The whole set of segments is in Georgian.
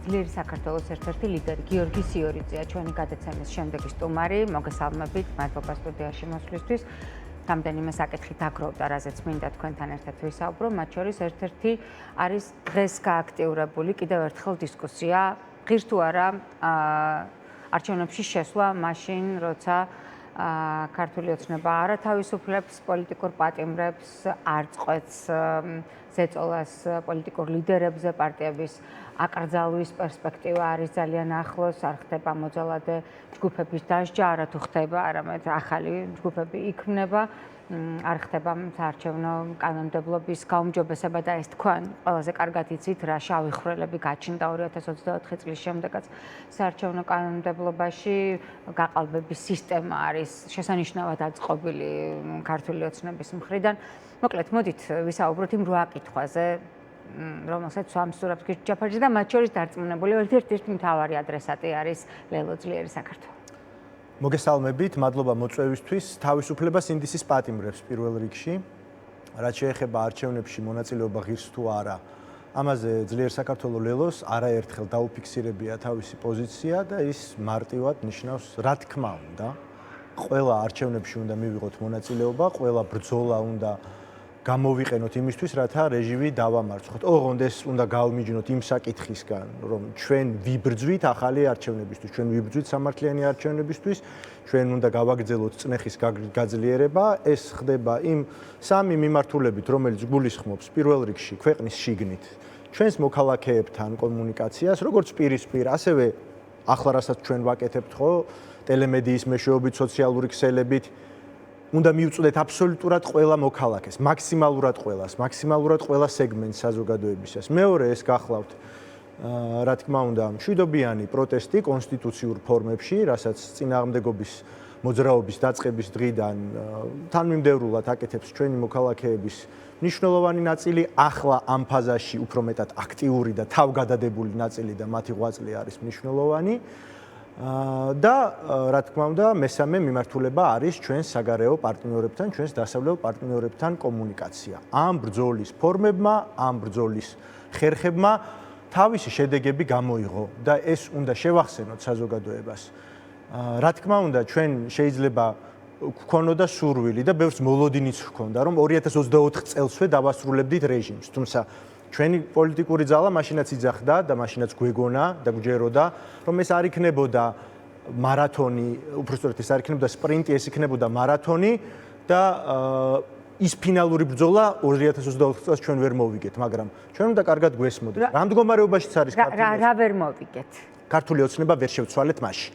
ძლიერი საქართველოს ერთ-ერთი ლიდერი გიორგი სიორიძეა ჩვენი გადაცემის შემდეგი სტუმარი. მოგესალმებით მადლობა სტუდიაში მოსვლისთვის. Რამდენიმე საკითხი დაგროვდა, რაზეც მინდა თქვენთან ერთად ვისაუბრო, მათ შორის ერთ-ერთი არის დღეს გააქტიურებული კიდევ ერთხელ დისკუსია, ღირს თუ არა არჩევნებში შესვლა მაშინ, როცა ქართული ოცნება არ ათავისუფლებს პოლიტიკურ პატიმრებს, არ წყვეტს ზეწოლას პოლიტიკურ ლიდერებზე, პარტიების აკრძალვის პერსპექტივა არის ძალიან ახლოს, არ ხდება მოძალადე ჯგუფების დასჯა, არათუ ხდება, არამედ ახალი ჯგუფები იქმნება, არ ხდება საარჩევნო კანონმდებლობის გაუმჯობესება და ეს თქვენ ყველაზე კარგად იცით, რა შავი ხვრელები გაჩნდა 2024 წლის შემდეგაც საარჩევნო კანონმდებლობაში, გაყალბების სისტემა არის შესანიშნავად აწყობილი ქართული ოცნების მხრიდან. მოკლედ, მოდით ვისაუბროთ იმ 8 კითხვაზე, რომელსაც ვამსურებთ ქიჩ ჯაფარიძე და მათ შორის დარწმუნებული ვართ, ერთ-ერთი მთავარი ადრესატი არის ლელო ძლიერი საქართველო. მოგესალმებით, მადლობა მოწვევისთვის. თავისუფლებას ინდისის პატიმრებს პირველ რიგში, რაც შეეხება არჩევნებში მონაწილეობა ღირს თუ არა. ამაზე ძლიერ საქართველო ლელოს არაერთხელ დაუფიქსირებია თავისი პოზიცია და ის მარტივად ნიშნავს, რა თქმა უნდა, ყველა არჩევნებში უნდა მივიღოთ მონაწილეობა, ყველა ბრძოლა უნდა გამოვიყენოთ იმისთვის, რათა რეჟიმი დავამარცხოთ. ოღონდ ეს უნდა გავმიჯნოთ იმ საკითხისგან, რომ ჩვენ ვიბრძვით ახალი არჩევნებისთვის, ჩვენ ვიბრძვით სამართლიანი არჩევნებისთვის, ჩვენ უნდა გავაგრძელოთ წნეხის გაძლიერება. ეს ხდება იმ სამი მიმართულებით, რომელიც გულისხმობს პირველ რიგში ქვეყნის შიგნით ჩვენს მოქალაქეებთან კომუნიკაციას, როგორც პირისპირ, ასევე ახლა რასაც ჩვენ ვაკეთებთ ხო, ტელემედიის მეშვეობით, სოციალური ქსელებით უნდა მივწვდეთ აბსოლუტურად ყველა მოქალაქეს, მაქსიმალურად ყველა სეგმენტს საზოგადოებისას. მეორე ეს გახლავთ, რა თქმა უნდა, მშვიდობიანი პროტესტი კონსტიტუციურ ფორმებში, რასაც წინააღმდეგობის მოძრაობის დაწყების დღიდან თანმიმდევრულად აკეთებს ჩვენი მოქალაქეების მნიშვნელოვანი ნაწილი, ახლა ამ ფაზაში უფრო მეტად აქტიური და თავგადადებული ნაწილი და მათი ღვაწლი არის მნიშვნელოვანი. და რა თქმა უნდა, მესამე მიმართულება არის ჩვენს საგარეო პარტნიორებთან, ჩვენს დასავლელ პარტნიორებთან კომუნიკაცია. ამ ბრძოლის ფორმებმა, ამ ბრძოლის ხერხებმა თავისი შედეგები გამოიღო და ეს უნდა შევახსენოთ საზოგადოებას. რა თქმა უნდა, ჩვენ შეიძლება გვქონოდა სურვილი და ბევრს მოლოდინიც ჰქონდა, რომ 2024 წელსვე დავასრულებდით რეჟიმს, თუმცა ჩვენი პოლიტიკური ძალა მაშინაც იძახდა და მაშინაც გვეგონა და გვჯეროდა, რომ ეს არ იქნებოდა მარათონი, უბრალოდ ეს არ იქნებოდა სპრინტი, ეს იქნებოდა მარათონი და ის ფინალური ბრძოლა 2024 წელს ჩვენ ვერ მოვიგეთ, მაგრამ ჩვენ უნდა კარგად გვესმოდეთ. რა მდგომარეობაშიც არის ქართული? რა ვერ მოვიგეთ? ქართული ოცნება ვერ შევცვალეთ მაშინ.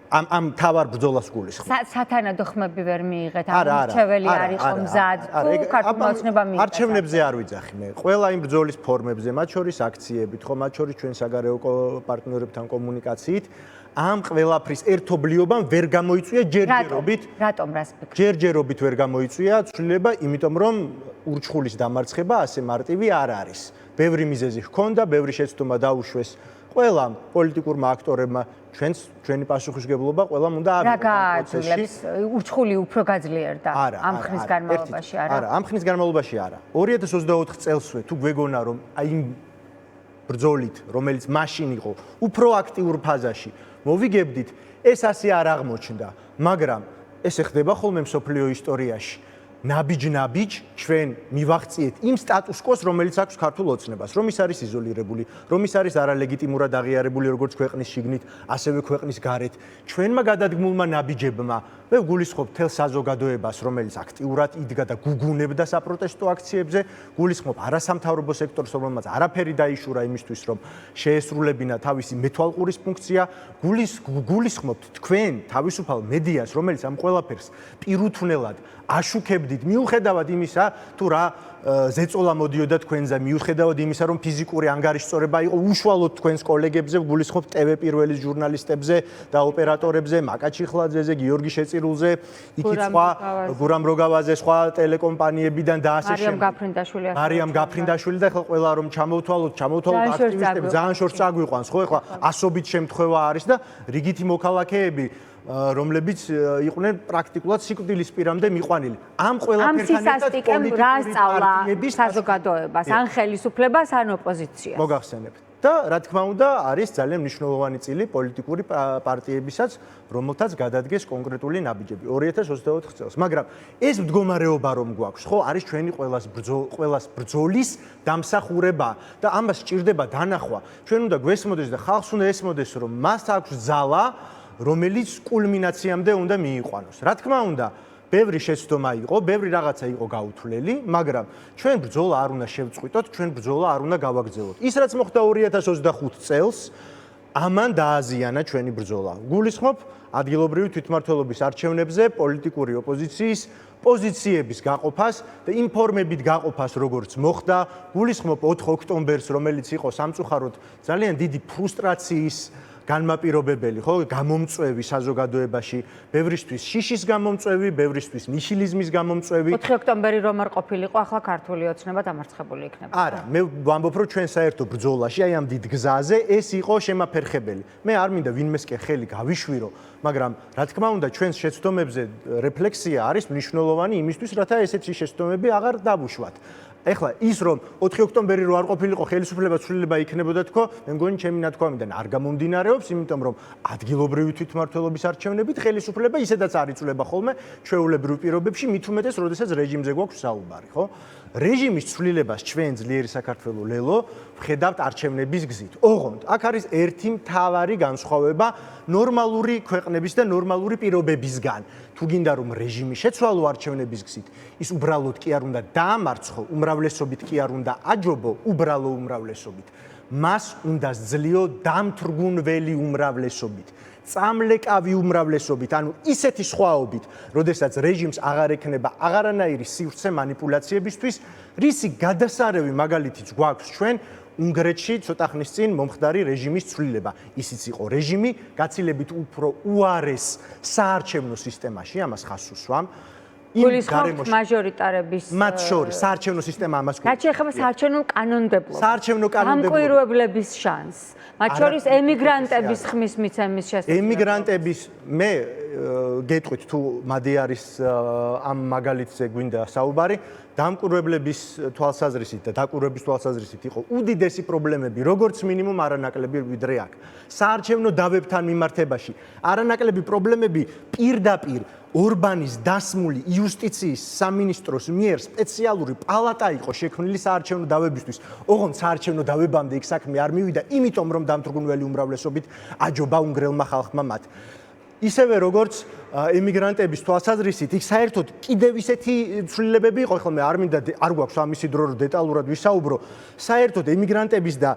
ამ თავარ ბრძოლას გულისხმობ. სათანადო ხმები ვერ მიიღეთ, არჩეველი არ იყო მზად, თუ ქართული ოცნება მიიღეთ. არჩევნებზე არ ვიძახი მე. ყველა იმ ბრძოლის ფორმებზე, მათ შორის აქციებით, ხო, მათ შორის ჩვენ საგარეო პარტნიორებთან კომუნიკაციით, ამ ყველაფრის ერთობლიობამ ვერ გამოიწვია ჯერჯერობით. რატომ რას ფიქრობთ? ჯერჯერობით ვერ გამოიწვია ცვლილება, იმიტომ რომ ურჩხულის დამარცხება ასე მარტივი არ არის. ბევრი მიზეზი ჰქონდა, ბევრი შეცდომა დაუშვეს ყველამ პოლიტიკურმა აქტორებმა, ჩვენი პასუხისმგებლობა ყველამ უნდა რა გააძლევს? ურჩხული უფრო გაძლიერდა ამ ხნის განმავლობაში, არა? არა, ამ ხნის განმავლობაში არა. 2024 წელსვე თუ გვეგონა რომ აი იმ ბრძოლით, რომელიც მაშინ იყო, უფრო აქტიურ ფაზაში მოვიგებდით, ეს ასე არ აღმოჩნდა, მაგრამ ეს ხდება ხოლმე მსოფლიო ისტორიაში. ნაბიჯ ჩვენ მივაღწიეთ იმ სტატუს კოს, რომელიც აქვს ქართულ ოცნებას, რომ ის არის იზოლირებული, რომ ის არის არალეგიტიმურად აღიარებული როგორც ქვეყნის შიგნით, ასევე ქვეყნის გარეთ. ჩვენმა გადადგმულმა ნაბიჯებმა, მე ვგულისხმობ მთელ საზოგადოებას, რომელიც აქტიურად იდგა და გუგუნებდა საპროტესტო აქციებზე, გულისხმობ არასამთავრობო სექტორს, რომელმაც არაფერი დაიშურა იმისთვის, რომ შეესრულებინა თავისი მეთვალყურის ფუნქცია, გულისხმობთ თქვენ თავისუფალ მედიას, რომელიც ამ ყველაფერს პირუთვნელად აშუქებდით, მიუხედავად იმისა, თუ რა ზეწოლა მოდიოდა თქვენზე, მიუხედავად იმისა, რომ ფიზიკური ანგარიშწორება იყო უშუალოდ თქვენს კოლეგებზე, გულისხმობ TV პირველის ჟურნალისტებზე და ოპერატორებზე, მაკა ჩიხლაძეზე, გიორგი შეწირულზე, იქით სხვა გურამ როგავაზე, სხვა ტელეკომპანიებიდან და ასე შემდეგ. მარიამ გაფრინდაშვილი და ახლა ყველა რომ ჩამოვთვალოთ აქტივისტები, ძალიან შორს წაგვიყვანს, ხო, ახლა ასობით შემთხვევა არის და რიგითი მოქალაქეები რომლებიც იყვნენ პრაქტიკულად სიკვდილის პირამდე მიყვანილი. ამ ყველაფერთან ერთად პოლიტიკური პარტიების საზოგადოებას, ან ხელისუფლებას, ან ოპოზიციას. მოგახსენებთ. და რა თქმა უნდა არის ძალიან მნიშვნელოვანი წილი პოლიტიკური პარტიებისაც, რომელთაც გადადგეს კონკრეტული ნაბიჯები 2024 წელს. მაგრამ ეს მდგომარეობა რომ გვაქვს, ხო, არის ჩვენი ყველას ბრძოლის დამსახურება და ამას სჭირდება დანახვა. ჩვენ უნდა გვესმოდეს და ხალხს უნდა ესმოდეს, რომ მას აქვს ძალა, რომელიც კულმინაციამდე უნდა მიიყვანოს. რა თქმა უნდა, ბევრი შეცდომა იყო, ბევრი რაღაცა იყო გაუთვლელი, მაგრამ ჩვენ ბრძოლა არ უნდა შევწყვიტოთ, ჩვენ ბრძოლა არ უნდა გავაგრძელოთ. ის რაც მოხდა 2025 წელს, ამან დააზიანა ჩვენი ბრძოლა. გულისხმობ ადგილობრივი თვითმმართველობის არჩევნებზე პოლიტიკური ოპოზიციის პოზიციების გაყოფას და ინფორმებით გაყოფას, როგორც მოხდა. გულისხმობ 4 ოქტომბერს, რომელიც იყო სამწუხაროდ ძალიან დიდი ფრუსტრაციის განმაპირობებელი, ხო, გამომწვევი საზოგადოებაში, ბევრისთვის შიშის გამომწვევი, ბევრისთვის ნიჰილიზმის გამომწვევი. 4 ოქტომბერი რომ არ ყოფილიყო, ახლა ქართული ოცნება დამარცხებული იქნება. არა, მე ვამბობ, რომ ჩვენ საერთო ბრძოლაში, აი ამ დიდ გზაზე ეს იყო შემაფერხებელი. მე არ მინდა ვინმესკენ ხელი გავიშვირო, მაგრამ რა თქმა უნდა, ჩვენს შეცდომებზე რეფლექსია არის მნიშვნელოვანი იმისთვის, რათა ესეთი შეცდომები აღარ დავუშვათ. ეხლა ის რომ 4 ოქტომბერი რო არ ყოფილიყო ხელისუფლება ცვლილება იქნებოდა თქო, მე მგონი ჩემი ნათქვამიდან არ გამომდინარეობს, იმიტომ რომ ადგილობრივი თვითმმართველობის არჩევნებით ხელისუფლება ისედაც არ იწვლება ხოლმე ჩვეულებრივ პირობებში, მით უმეტეს, როდესაც რეჟიმზე გვაქვს საუბარი, ხო? რეჟიმის ცვლილებას ჩვენ ძლიერი საქართველო ლელო ვხედავთ არჩევნების გზით. ოღონდ აქ არის ერთი მთავარი განსხვავება ნორმალური ქვეყნების და ნორმალური პირობებისგან. თუ გინდა რომ რეჟიმი შეცვალო არჩევნების გზით, ის უბრალოდ კი არ უნდა დაამარცხო, უმრავლესობით კი არ უნდა აჯობო, უბრალო უმრავლესობით. მას უნდა ძლიო დამთრგუნველი უმრავლესობით. წამლეკავი უმრავლესობით, ანუ ისეთი სხვაობით, როდესაც რეჟიმს აღარ ექნება აღარანაირი სივრცე манипуляციებისთვის, რისი გადასარევი მაგალითიც გვაქვს ჩვენ უნგრეთში ცოტა ხნის წინ მომხდარი რეჟიმის ცვლილება. ისიც იყო რეჟიმი, გაცილებით უფრო უარეს საარჩევნო სისტემაში, ამას ხაზს უსვამ. გულისხმობთ მაჟორიტარების მათ შორის საარჩევნო სისტემა ამას რაც შეეხება საარჩევნო კანონმდებლობას. საარჩევნო კანონმდებლობა. დამკვირვებლების შანსს. მათ შორის ემიგრანტების ხმის მიცემის შესაძლებლობა. ემიგრანტების მე გეტყვით თუ მადიარის ამ მაგალითზე გვინდა საუბარი, დამკვირვებლების თვალსაზრისით და დაკვირვების თვალსაზრისით იყო უდიდესი პრობლემები, როგორც მინიმუმ არანაკლები ვიდრე აქ. საარჩევნო დავებთან მიმართებაში არანაკლები პრობლემები პირდაპირ ორბანის დასმული იუსტიციის სამინისტროს მიერ სპეციალური პალატა იყო შექმნილი საარჩევნო დავებისთვის. ოღონდ საარჩევნო დავებამდე იქ საქმე არ მივიდა, იმიტომ რომ დამთრგუნველი უმრავლესობით აჯობა უნგრელმა ხალხმა მათ. ისევე როგორც ემიგრანტების თვალსაზრისით, იქ საერთოდ კიდევ ისეთი ცვლილებები იყო, ხოლმე არ მინდა არ გვაქვს ამისი დრო რომ დეტალურად ვისაუბრო. საერთოდ ემიგრანტების და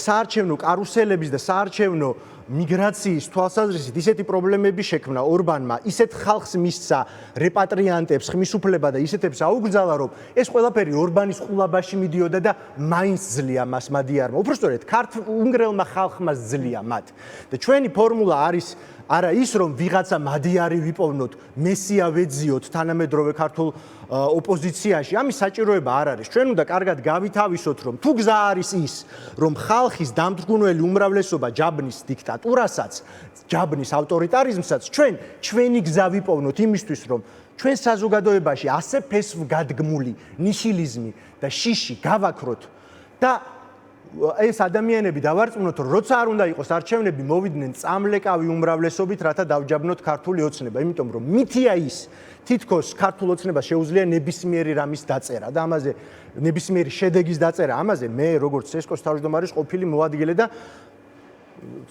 საარჩევნო კარუსელების და საარჩევნო მიგრაციის თვალსაზრისით ისეთი პრობლემები შექმნა ორბანმა, ისეთ ხალხს მისცა რეპატრიანტებს ხმის უფლება და ისეთებს აუგზალა, რომ ეს ყველაფერი ორბანის ყულაბაში მიდიოდა და მაინც ძლია მას მადიარმა. უბრალოდ უნგრელმა ხალხმა ძლია მათ. და ჩვენი ფორმულა არის არა ის რომ ვიღაცა მადიარი ვიპოვნოთ, მესია ვეძიოთ თანამედროვე ქართულ ოპოზიციაში, ამის საჭიროება არ არის. ჩვენ უნდა კარგად გავითავისოთ, რომ თუ გზა არის ის, რომ ხალხის დამთრგუნველი უმრავლესობა ჯაბნის დიქტატურასაც, ჯაბნის ავტორიტარიზმსაც, ჩვენი გზა ვიპოვნოთ იმისთვის, რომ ჩვენ საზოგადოებაში ასე ფესვგადგმული ნიჰილიზმი და შიში გავაქროთ და ეს ადამიანები დავარწმუნოთ, რომ როცა არ უნდა იყოს არჩევნები, მოვიდნენ წამლეკავი უმრავლესობით, რათა დავჯაბნოთ ქართული ოცნება, იმიტომ რომ მითია ის, თითქოს ქართულ ოცნებას შეუძლია ნებისმიერი რამის დაწერა და ამაზე ნებისმიერი შედეგის დაწერა, ამაზე მე როგორც სესკოს თავმჯდომარის ყოფილი მოადგილე და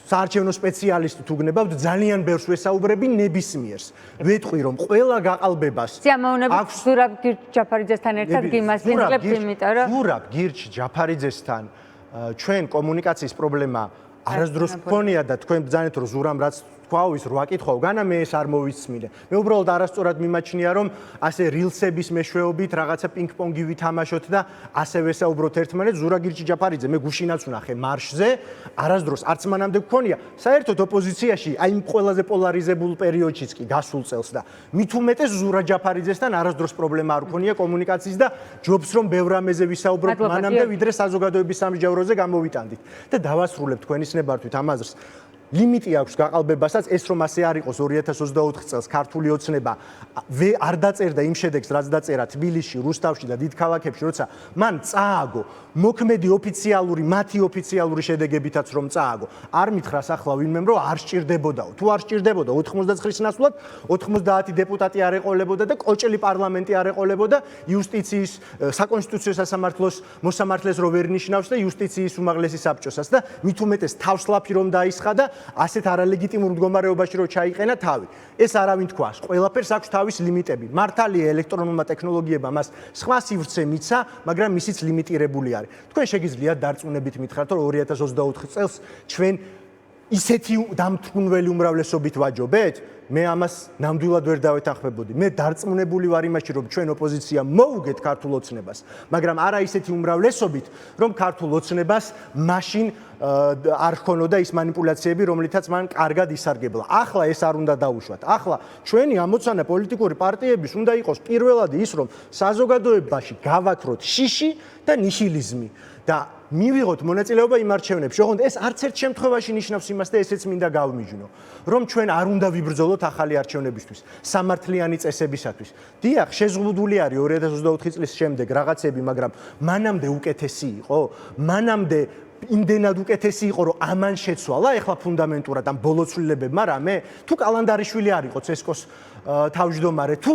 საარჩევნო სპეციალისტი თუ გნებავთ, ძალიან ბევრს ვესაუბრები ნებისმიერს. ვეტყვი რომ ყველა გაყალბებას სიამოვნებით ზურაბ გირჩ ჯაფარიძესთან ერთად გიმასპინძლებთ, იმიტომ რომ ზურაბ გირჩ ჯაფარიძესთან ჩვენ კომუნიკაციის პრობლემა არასდროს გქონია და თქვენ ბრძანეთ რომ ზურამ რაც თქვაო ის რა კითხავ, განა მე ეს არ მოვისმინე. მე უბრალოდ არასწორად მიმაჩნია რომ ასე რილსების მეშვეობით რაღაცა პინგ-პონგი ვითამაშოთ და ასე ვესაუბროთ ერთმანეთს. ზურაბ გირჩ ჯაფარიძე მე გუშინაც ვნახე მარშზე, არასდროს არც მანამდე გქონია. საერთოდ ოპოზიციაში აი იმ ყველაზე პოლარიზებულ პერიოდშიც კი გასულ წელს და მით უმეტეს ზურაბ ჯაფარიძესთან არასდროს პრობლემა არ გქონია კომუნიკაციის და ჯობს რომ ბევრ რამეზე ვისაუბროთ მანამდე ვიდრე საზოგადოების სამსჯავროზე გამოვიტანდით. და დავასრულებ თქვენის ნებართვით ამ აზრს. ლიმიტი აქვს გაყალბებასაც, ეს რომ ასე არ იყოს 2024 წელს ქართული ოცნება არ დაწერდა იმ შედეგს, რაც დაწერა თბილისში, რუსთავში და დიდ ქალაქებში, როცა მან წააგო მოქმედი ოფიციალური, მათი ოფიციალური შედეგებითაც რომ წააგო. არ მითხრას ახლა ვინმემ რომ არ სჭირდებოდაო. თუ არ სჭირდებოდა 99-ის ნაცვლად 90 დეპუტატი არ ეყოლებოდა და კოჭელი პარლამენტი არ ეყოლებოდა იუსტიციის საკონსტიტუციო სასამართლოს მოსამართლეს რო ვერ ნიშნავს და იუსტიციის უმაღლესი საბჭოსაც და მით უმეტეს თავსლაფი რომ დაისხა და ასეთ არალეგიტიმურ მდგომარეობაში რო ჩაიყენა თავი. ეს არავინ თქვას, ყველაფერს აქვს თავის ლიმიტები. მართალია ელექტრონულმა ტექნოლოგიებმა მას სხვა სივრცე მიცა, მაგრამ ისიც ლიმიტირებული არის. თქვენ შეგიძლიათ დარწმუნებით მითხრათ, რომ 2024 წელს ჩვენ ისეთი დამთქმული უმრავლესობით ვაჯობეთ? მე ამას ნამდვილად ვერ დავეთანხმებოდი. მე დარწმუნებული ვარ იმაში, რომ ჩვენ ოპოზიცია მოუგეთ ქართულ ოცნებას, მაგრამ არა ისეთი უმრავლესობით, რომ ქართულ ოცნებას მაშინ არ ხონოდა ის манипуляციები, რომლითაც მან კარგად ისარგებლა. ახლა ეს არ უნდა დაუშვათ. ახლა ჩვენი ამოცანა პოლიტიკური პარტიების უნდა იყოს პირველად ის, რომ საზოგადოებაში გავაქროთ შიში და ნიჰილიზმი და მივიღოთ მონაწილეობა იმ არჩევნებში. ოღონდ ეს არც ერთ შემთხვევაში ნიშნავს იმას და ესეც მინდა გავმიჯნო, რომ ჩვენ არ უნდა ვიბრძოლოთ ახალი არჩევნებისთვის, სამართლიანი წესებისათვის. დიახ, შეზღუდული არის 2024 წლის შემდეგ რაღაცები, მაგრამ მანამდე უკეთესი იყო, მანამდე იმდენად უკეთესი იყო, რომ ამან შეცვალა ეხლა ფუნდამენტურად ამ ბოლოცვლილებებმა რამე? თუ კალანდარიშვილი არ იყო ცესკოს თავმჯდომარე, თუ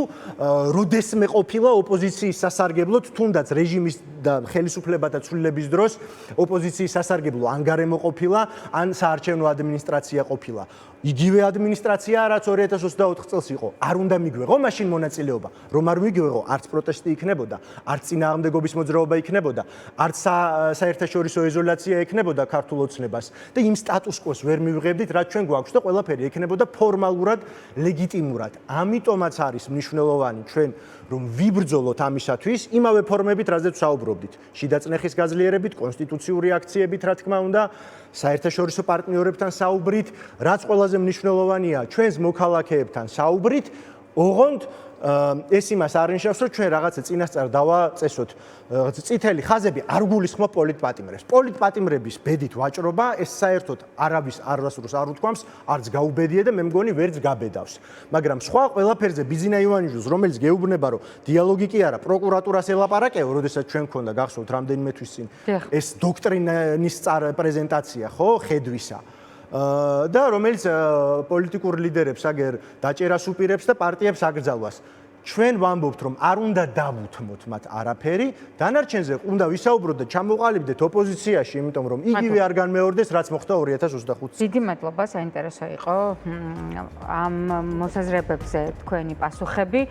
როდესმე ყოფილა ოპოზიციის სასარგებლოდ, თუნდაც რეჟიმის და ხელისუფლებათა ცვლილების დროს ოპოზიციის სასარგებლო ან გარემო ყოფილა, ან საარჩევნო ადმინისტრაცია ყოფილა. იგივე ადმინისტრაცია, რაც 2024 წელს იყო, არ უნდა მიგვეღო მაშინ მონაწილეობა. რომ არ მიგვეღო, არც პროტესტი იქნებოდა, არც წინააღმდეგობის მოძრაობა იქნებოდა, არც საერთაშორისო იზოლაცია ექნებოდა ქართულ ოცნებას და იმ სტატუს კვოს ვერ მივიღებდით, რაც ჩვენ გვაქვს და ყველაფერი ექნებოდა ფორმალურად, ლეგიტიმურად. ამიტომაც არის მნიშვნელოვანი ჩვენ რომ ვიბრძოლოთ ამისათვის იმავე ფორმებით, რაზეც საუბრობდით. შიდაწნეხის გაძლიერებით, კონსტიტუციური აქციებით, რა თქმა უნდა, საერთაშორისო პარტნიორებთან საუბრით, რაც ყველაზე მნიშვნელოვანია, ჩვენს მოქალაქეებთან საუბრით, ოღონდ ეს იმას არ ნიშნავს, რომ ჩვენ რაღაცა წინასწარ დავაწესოთ წითელი ხაზები, არ გულისხმობ პოლიტპატიმრებს. პოლიტპატიმრების ბედით ვაჭრობა, ეს საერთოდ არავის არასდროს არ უთქვამს, არც გაუბედია და მე მგონი ვერც გაბედავს. მაგრამ სხვა ყველაფერზე ბიზინა ივანიშვილს, რომელიც გეუბნება, რომ დიალოგი კი არა, პროკურატურას ელაპარაკეო, როდესაც ჩვენ გქონდა გახსოვთ რამდენიმე თვის წინ ეს დოქტრინის პრეზენტაცია, ხო, ხედვისა. და რომელიც პოლიტიკურ ლიდერებს აგერ დაჭერას უპირებს და პარტიებს აკრძალვას. ჩვენ ვამბობთ, რომ არ უნდა დავუთმოთ მათ არაფერი, დანარჩენზე უნდა ვისაუბროთ და ჩამოყალიბდეთ ოპოზიციაში, იმიტომ რომ იგივე არ განმეორდეს, რაც მოხდა 2025 წელს. დიდი მადლობა, საინტერესო იყო ამ მოსაზრებებზე თქვენი პასუხები.